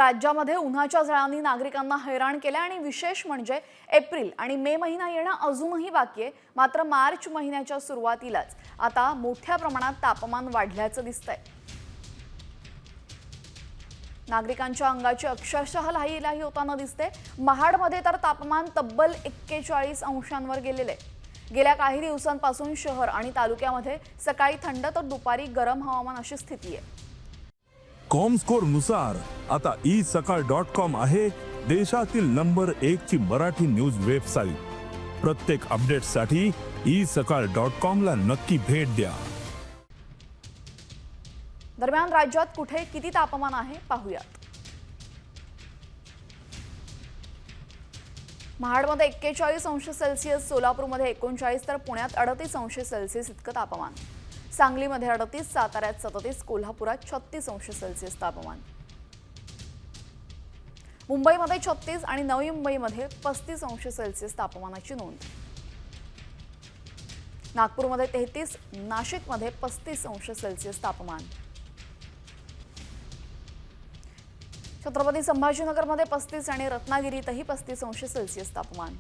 राज्यामध्ये उन्हाच्या झळांनी नागरिकांना हैराण केले आणि विशेष म्हणजे एप्रिल आणि मे महिना येणं अजूनही बाकी आहे। मात्र मार्च महिन्याच्या सुरुवातीलाच आता मोठ्या प्रमाणात तापमान वाढल्याचं दिसतंय। नागरिकांच्या अंगाची अक्षरशः लाही होताना दिसते। महाडमध्ये तर तापमान तब्बल 41 अंशांवर गेलेले। गेल्या काही दिवसांपासून शहर आणि तालुक्यामध्ये सकाळी थंड तर दुपारी गरम हवामान अशी स्थिती आहे। कॉमस्कोर नुसार आता isakal.com आहे देशातील नंबर 1 ची मराठी न्यूज वेबसाईट। प्रत्येक अपडेटसाठी isakal.com ला नक्की भेट द्या। दरम्यान राज्यात कुठे किती तापमान आहे पाहूयात। महाडमध्ये 41 अंश सेल्सिअस, सोलापूरमध्ये 39 तर पुण्यात 38 अंश सेल्सिअस इतकं तापमान। सांगलीमध्ये 38, साताऱ्यात 37, कोल्हापुरात 36 अंश सेल्सिअस तापमान। मुंबईमध्ये 36 आणि नवी मुंबईमध्ये 35 अंश सेल्सिअस तापमानाची नोंद। नागपूरमध्ये 33, नाशिकमध्ये 35 अंश सेल्सिअस तापमान। छत्रपती संभाजीनगरमध्ये 35 आणि रत्नागिरीतही 35 अंश सेल्सिअस तापमान।